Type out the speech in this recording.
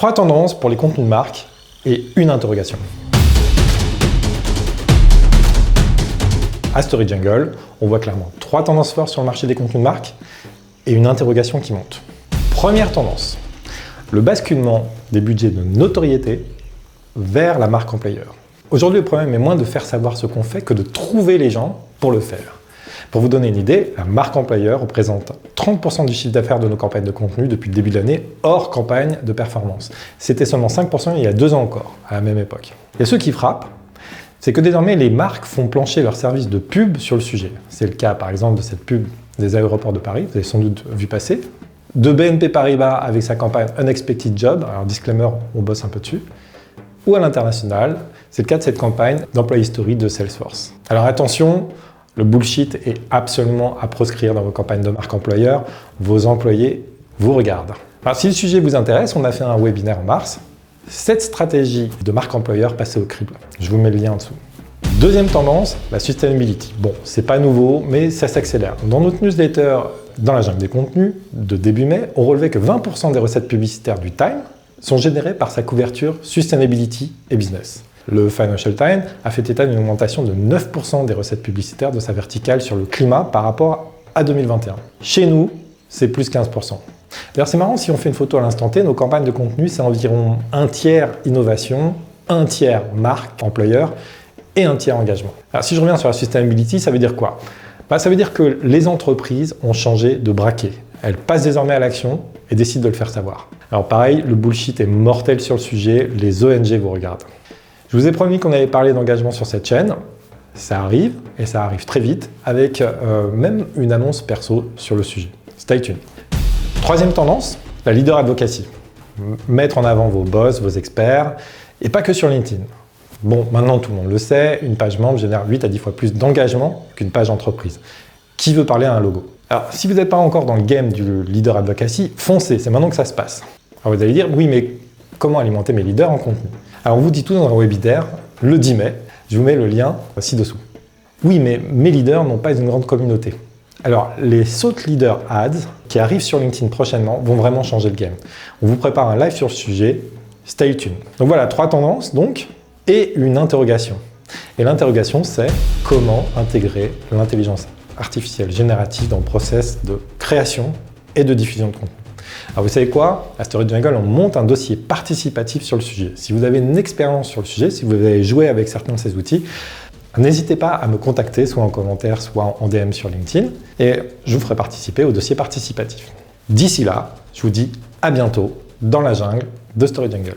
3 tendances pour les contenus de marque et une interrogation. À Story Jungle, on voit clairement 3 tendances fortes sur le marché des contenus de marque et une interrogation qui monte. Première tendance, le basculement des budgets de notoriété vers la marque employeur. Aujourd'hui, le problème est moins de faire savoir ce qu'on fait que de trouver les gens pour le faire. Pour vous donner une idée, la marque employeur représente 30% du chiffre d'affaires de nos campagnes de contenu depuis le début de l'année, hors campagne de performance. C'était seulement 5% il y a 2 ans encore, à la même époque. Et ce qui frappe, c'est que désormais les marques font plancher leurs services de pub sur le sujet. C'est le cas par exemple de cette pub des aéroports de Paris, vous avez sans doute vu passer, de BNP Paribas avec sa campagne Unexpected Job, alors disclaimer, on bosse un peu dessus, ou à l'international, c'est le cas de cette campagne d'Employee Story de Salesforce. Alors attention, le bullshit est absolument à proscrire dans vos campagnes de marque employeur, vos employés vous regardent. Alors si le sujet vous intéresse, on a fait un webinaire en mars, 7 stratégies de marque employeur passées au crible. Je vous mets le lien en dessous. Deuxième tendance, la sustainability. Bon, c'est pas nouveau, mais ça s'accélère. Dans notre newsletter, dans la jungle des contenus, de début mai, on relevait que 20% des recettes publicitaires du Time sont générées par sa couverture Sustainability et Business. Le Financial Times a fait état d'une augmentation de 9% des recettes publicitaires de sa verticale sur le climat par rapport à 2021. Chez nous, c'est plus 15%. D'ailleurs, c'est marrant, si on fait une photo à l'instant T, nos campagnes de contenu, c'est environ un tiers innovation, un tiers marque, employeur, et un tiers engagement. Alors, si je reviens sur la sustainability, ça veut dire quoi? Ça veut dire que les entreprises ont changé de braquet. Elles passent désormais à l'action et décident de le faire savoir. Alors pareil, le bullshit est mortel sur le sujet, les ONG vous regardent. Je vous ai promis qu'on allait parler d'engagement sur cette chaîne. Ça arrive, et ça arrive très vite, avec même une annonce perso sur le sujet. Stay tuned. Troisième tendance, la leader advocacy. Mettre en avant vos boss, vos experts, et pas que sur LinkedIn. Bon, maintenant tout le monde le sait, une page membre génère 8 à 10 fois plus d'engagement qu'une page entreprise. Qui veut parler à un logo? Alors, si vous n'êtes pas encore dans le game du leader advocacy, foncez, c'est maintenant que ça se passe. Alors vous allez dire, oui, mais comment alimenter mes leaders en contenu? Alors on vous dit tout dans un webinaire, le 10 mai, je vous mets le lien ci-dessous. Oui, mais mes leaders n'ont pas une grande communauté. Alors, les Thought Leader Ads qui arrivent sur LinkedIn prochainement vont vraiment changer le game. On vous prépare un live sur le sujet, stay tuned. Donc voilà, 3 tendances donc, et une interrogation. Et l'interrogation, c'est comment intégrer l'intelligence artificielle générative dans le process de création et de diffusion de contenu. Alors vous savez quoi? À Story Jungle, on monte un dossier participatif sur le sujet. Si vous avez une expérience sur le sujet, si vous avez joué avec certains de ces outils, n'hésitez pas à me contacter, soit en commentaire, soit en DM sur LinkedIn, et je vous ferai participer au dossier participatif. D'ici là, je vous dis à bientôt dans la jungle de Story Jungle.